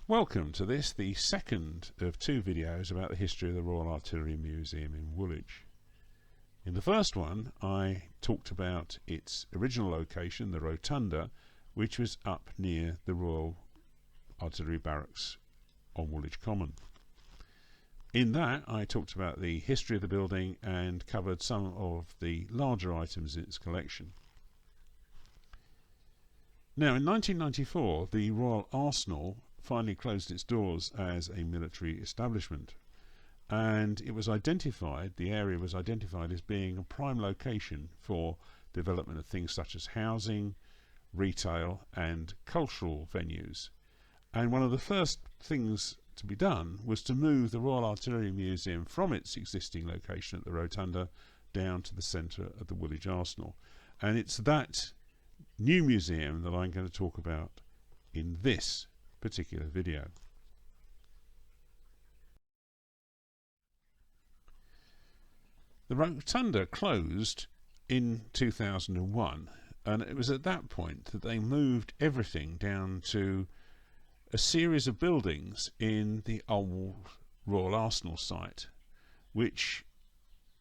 Welcome to this, the second of two videos about the history of the Royal Artillery Museum in Woolwich. In the first one I talked about its original location, the Rotunda, which was up near the Royal Artillery Barracks on Woolwich Common. In that I talked about the history of the building and covered some of the larger items in its collection. Now, in 1994 the Royal Arsenal finally closed its doors as a military establishment, and it was identified, the area was identified as being a prime location for development of things such as housing, retail and cultural venues. And one of the first things to be done was to move the Royal Artillery Museum from its existing location at the Rotunda down to the centre of the Woolwich Arsenal. And it's that new museum that I'm going to talk about in this particular video. The Rotunda closed in 2001, and it was at that point that they moved everything down to a series of buildings in the old Royal Arsenal site, which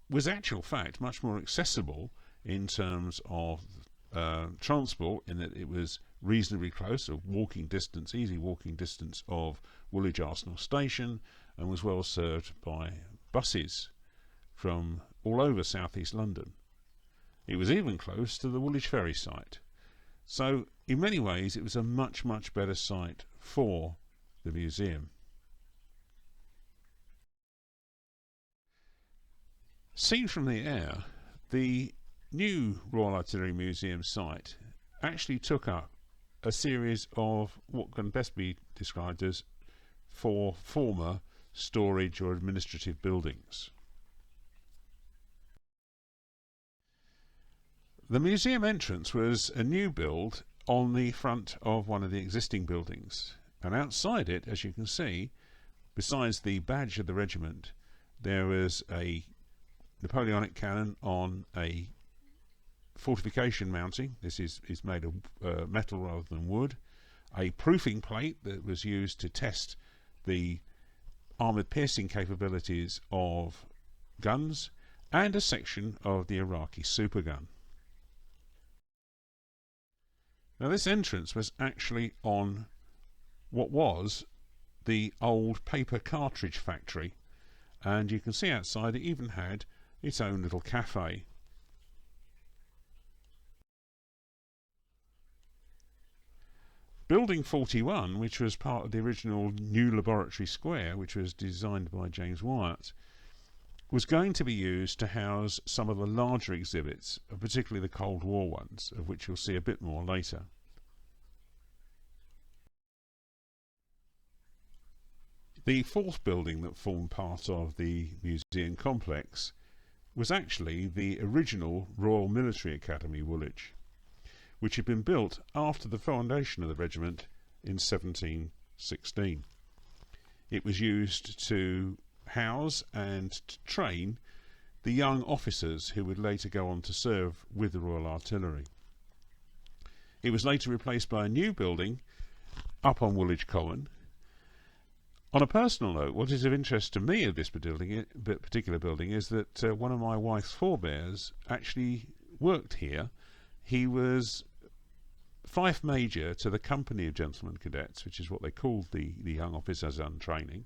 was actual fact much more accessible in terms of transport, in that it was reasonably close, a walking distance, easy walking distance of Woolwich Arsenal Station, and was well served by buses from all over southeast London. It was even close to the Woolwich Ferry site. So in many ways it was a much better site for the museum. Seen from the air, the new Royal Artillery Museum site actually took up a series of what can best be described as four former storage or administrative buildings. The museum entrance was a new build on the front of one of the existing buildings, and outside it, as you can see, besides the badge of the regiment, there was a Napoleonic cannon on a fortification mounting. This is made of metal rather than wood. A proofing plate that was used to test the armoured piercing capabilities of guns, and a section of the Iraqi supergun. Now, this entrance was actually on what was the old paper cartridge factory, and you can see outside it even had its own little cafe. Building 41, which was part of the original new laboratory square, which was designed by James Wyatt, was going to be used to house some of the larger exhibits, particularly the Cold War ones, of which you'll see a bit more later. The fourth building that formed part of the museum complex was actually the original Royal Military Academy, Woolwich, which had been built after the foundation of the regiment in 1716. It was used to house and to train the young officers who would later go on to serve with the Royal Artillery. It was later replaced by a new building up on Woolwich Common. On a personal note, what is of interest to me of this particular building is that one of my wife's forebears actually worked here. He was Fife Major to the Company of Gentlemen Cadets, which is what they called the young officers on training,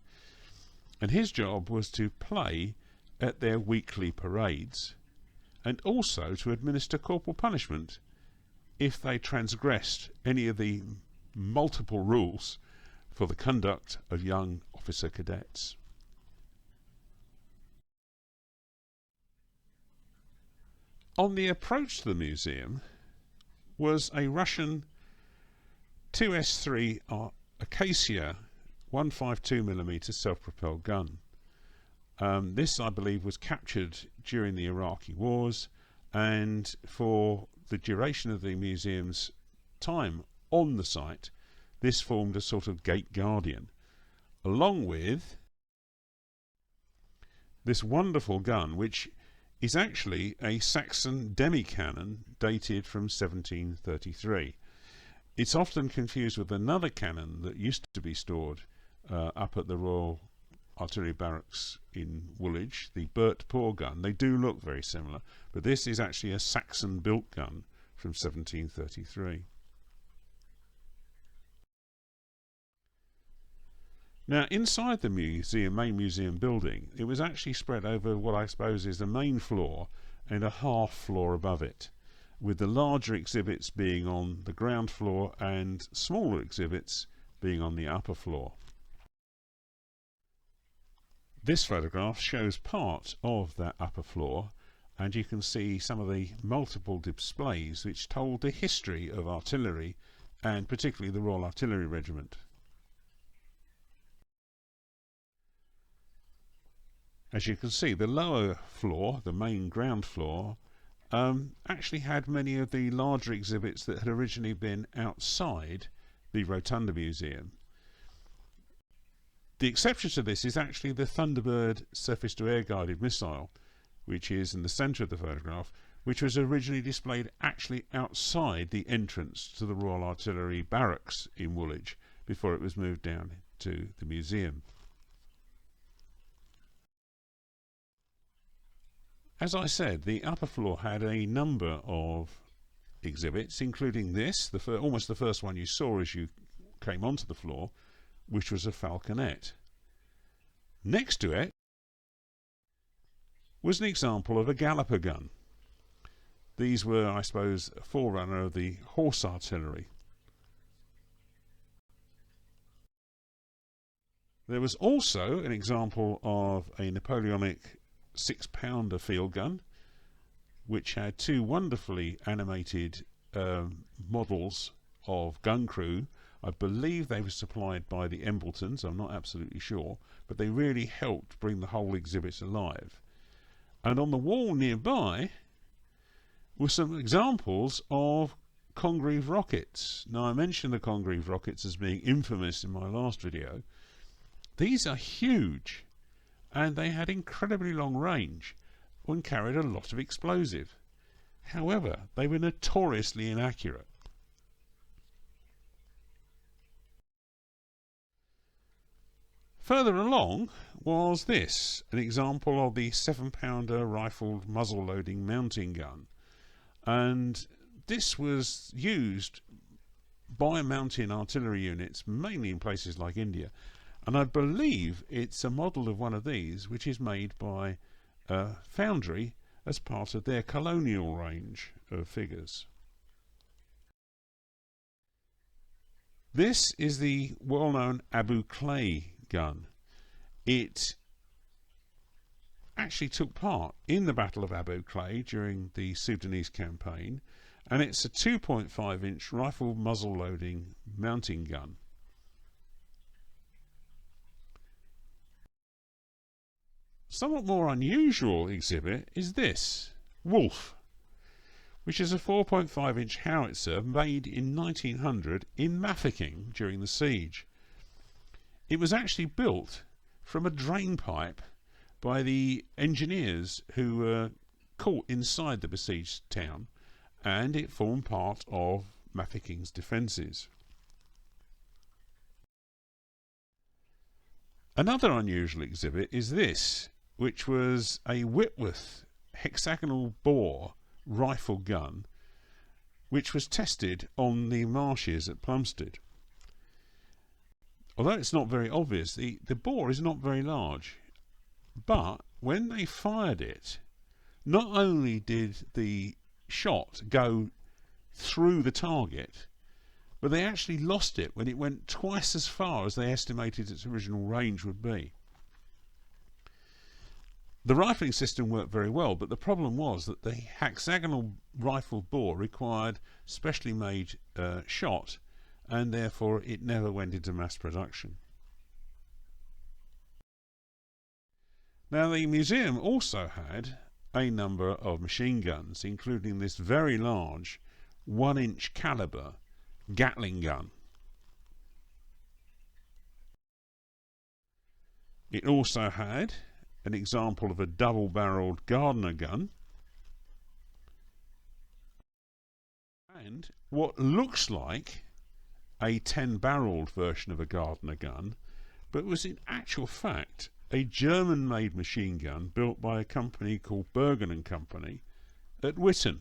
and his job was to play at their weekly parades and also to administer corporal punishment if they transgressed any of the multiple rules for the conduct of young officer cadets. On the approach to the museum was a Russian 2S3 Acacia 152mm self-propelled gun. This, I believe, was captured during the Iraqi wars, and for the duration of the museum's time on the site, this formed a sort of gate guardian, along with this wonderful gun, which is actually a Saxon demi-cannon dated from 1733. It's often confused with another cannon that used to be stored up at the Royal Artillery Barracks in Woolwich, the Burt Poor gun. They do look very similar, but this is actually a Saxon-built gun from 1733. Now, inside the main museum building, it was actually spread over what I suppose is the main floor and a half floor above it, with the larger exhibits being on the ground floor and smaller exhibits being on the upper floor. This photograph shows part of that upper floor, and you can see some of the multiple displays which told the history of artillery, and particularly the Royal Artillery Regiment. As you can see, the lower floor, the main ground floor, actually had many of the larger exhibits that had originally been outside the Rotunda Museum. The exception to this is actually the Thunderbird surface-to-air guided missile, which is in the centre of the photograph, which was originally displayed actually outside the entrance to the Royal Artillery Barracks in Woolwich before it was moved down to the museum. As I said, the upper floor had a number of exhibits, including this, almost the first one you saw as you came onto the floor, which was a falconet. Next to it was an example of a galloper gun. These were, I suppose, a forerunner of the horse artillery. There was also an example of a Napoleonic 6-pounder field gun, which had two wonderfully animated models of gun crew. I believe they were supplied by the Embletons, I'm not absolutely sure, but they really helped bring the whole exhibit alive. And on the wall nearby were some examples of Congreve rockets. Now, I mentioned the Congreve rockets as being infamous in my last video. These are huge, and they had incredibly long range and carried a lot of explosive. However, they were notoriously inaccurate. Further along was this, an example of the 7-pounder rifled muzzle-loading mounting gun. And this was used by mountain artillery units, mainly in places like India. And I believe it's a model of one of these which is made by Foundry as part of their colonial range of figures. This is the well-known Abu Clay gun. It actually took part in the Battle of Abu Clay during the Sudanese campaign, and it's a 2.5-inch rifle muzzle-loading mounting gun. Somewhat more unusual exhibit is this, Wolf, which is a 4.5-inch howitzer made in 1900 in Mafeking during the siege. It was actually built from a drain pipe by the engineers who were caught inside the besieged town, and it formed part of Mafeking's defences. Another unusual exhibit is this, which was a Whitworth hexagonal bore rifle gun, which was tested on the marshes at Plumstead. Although it's not very obvious, the bore is not very large, but when they fired it, not only did the shot go through the target, but they actually lost it when it went twice as far as they estimated its original range would be. The rifling system worked very well, but the problem was that the hexagonal rifle bore required specially made shot, and therefore it never went into mass production. Now, the museum also had a number of machine guns, including this very large 1-inch caliber Gatling gun. It also had an example of a double-barreled Gardner gun and what looks like a 10-barreled version of a Gardner gun, but was in actual fact a German-made machine gun built by a company called Bergen and Company at Witten.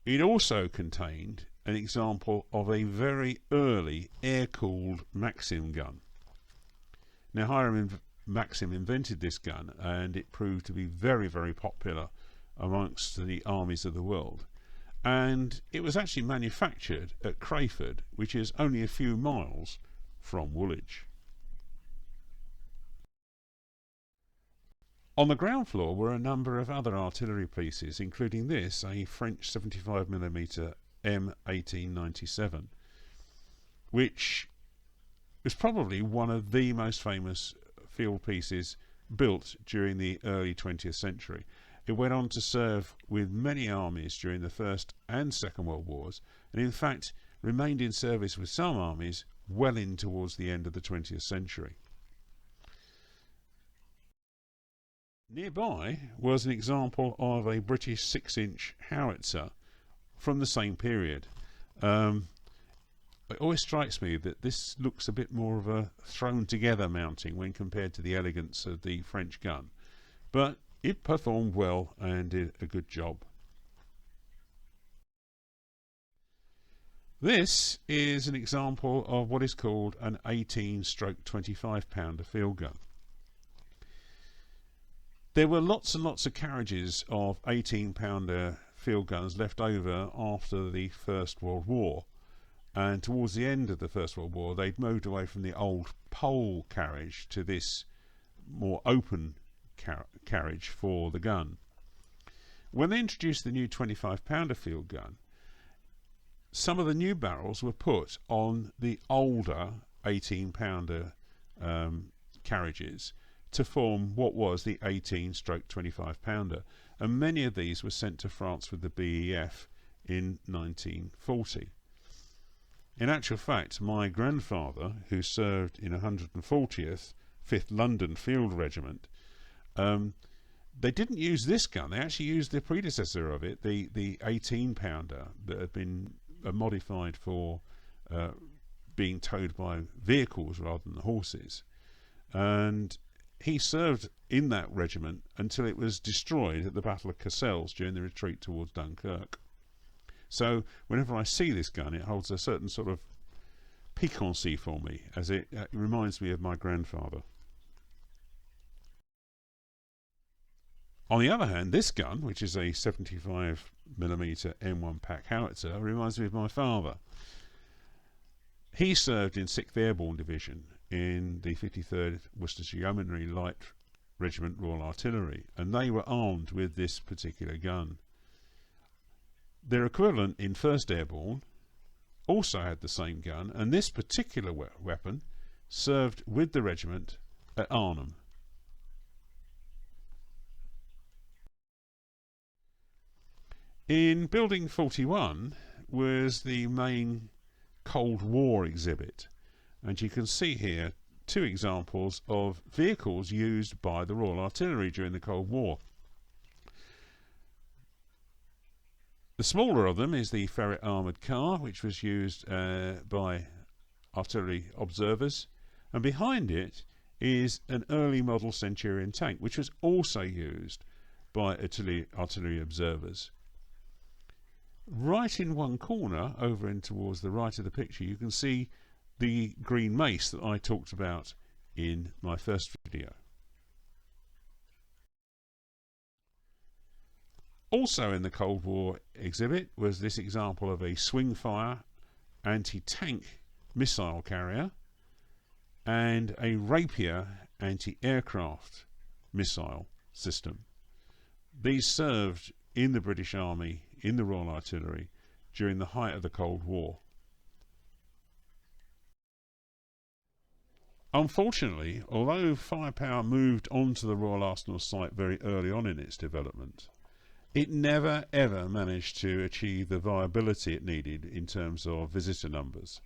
It also contained an example of a very early air-cooled Maxim gun. Now, Hiram Maxim invented this gun, and it proved to be very, very popular amongst the armies of the world. And it was actually manufactured at Crayford, which is only a few miles from Woolwich. On the ground floor were a number of other artillery pieces, including this, a French 75mm M1897, which was probably one of the most famous field pieces built during the early 20th century. It went on to serve with many armies during the First and Second World Wars, and in fact remained in service with some armies well in towards the end of the 20th century. Nearby was an example of a British 6-inch howitzer from the same period. It always strikes me that this looks a bit more of a thrown together mounting when compared to the elegance of the French gun, but it performed well and did a good job. This is an example of what is called an 18-25 pounder field gun. There were lots and lots of carriages of 18-pounder field guns left over after the First World War, and towards the end of the First World War they'd moved away from the old pole carriage to this more open carriage for the gun. When they introduced the new 25-pounder field gun, some of the new barrels were put on the older 18-pounder carriages to form what was the 18-25 pounder, and many of these were sent to France with the BEF in 1940. In actual fact, my grandfather, who served in 140th 5th London Field Regiment, they didn't use this gun. They actually used the predecessor of it, the 18-pounder that had been modified for being towed by vehicles rather than horses, and he served in that regiment until it was destroyed at the Battle of Cassels during the retreat towards Dunkirk. So whenever I see this gun, it holds a certain sort of piquancy for me, as it reminds me of my grandfather. On the other hand, this gun, which is a 75mm M1 pack howitzer, reminds me of my father. He served in 6th Airborne Division in the 53rd Worcestershire Yeomanry Light Regiment Royal Artillery, and they were armed with this particular gun. Their equivalent in 1st Airborne also had the same gun, and this particular weapon served with the regiment at Arnhem. In Building 41 was the main Cold War exhibit, and you can see here two examples of vehicles used by the Royal Artillery during the Cold War. The smaller of them is the Ferret armoured car, which was used by artillery observers, and behind it is an early model Centurion tank, which was also used by artillery observers. Right in one corner, over in towards the right of the picture, you can see the green mace that I talked about in my first video. Also in the Cold War exhibit was this example of a swing-fire anti-tank missile carrier and a Rapier anti-aircraft missile system. These served in the British Army, in the Royal Artillery, during the height of the Cold War. Unfortunately, although firepower moved onto the Royal Arsenal site very early on in its development, it never ever managed to achieve the viability it needed in terms of visitor numbers.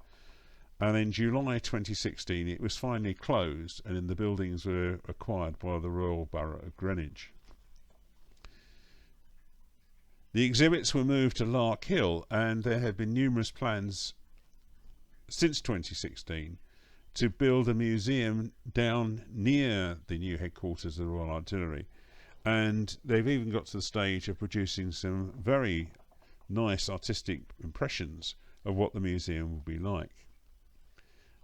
And in July 2016 it was finally closed, and the buildings were acquired by the Royal Borough of Greenwich. The exhibits were moved to Lark Hill, and there have been numerous plans since 2016 to build a museum down near the new headquarters of the Royal Artillery, and they've even got to the stage of producing some very nice artistic impressions of what the museum will be like.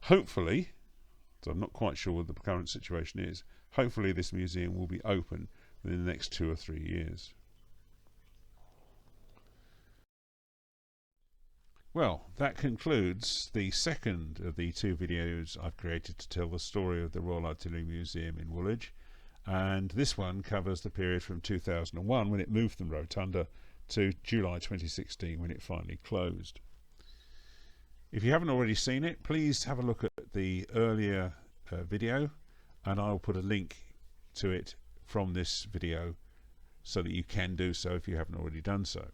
Hopefully, so I'm not quite sure what the current situation is, hopefully this museum will be open within the next 2 or 3 years. Well, that concludes the second of the 2 videos I've created to tell the story of the Royal Artillery Museum in Woolwich, and this one covers the period from 2001 when it moved from Rotunda to July 2016 when it finally closed. If you haven't already seen it, please have a look at the earlier video, and I'll put a link to it from this video so that you can do so if you haven't already done so.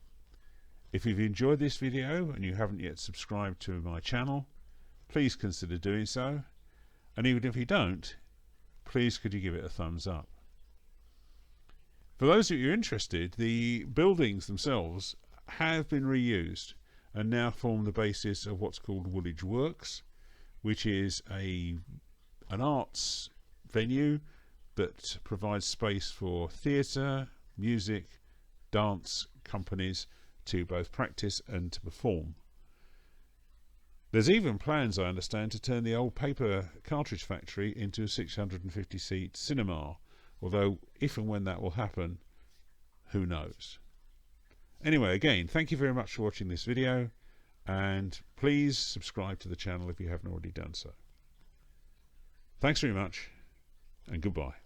If you've enjoyed this video and you haven't yet subscribed to my channel, please consider doing so, and even if you don't, please could you give it a thumbs up. For those of you who are interested, the buildings themselves have been reused and now form the basis of what's called Woolwich Works, which is an arts venue that provides space for theatre, music, dance companies to both practice and to perform. There's even plans, I understand, to turn the old paper cartridge factory into a 650-seat cinema, although if and when that will happen, who knows. Anyway, again, thank you very much for watching this video, and please subscribe to the channel if you haven't already done so. Thanks very much, and goodbye.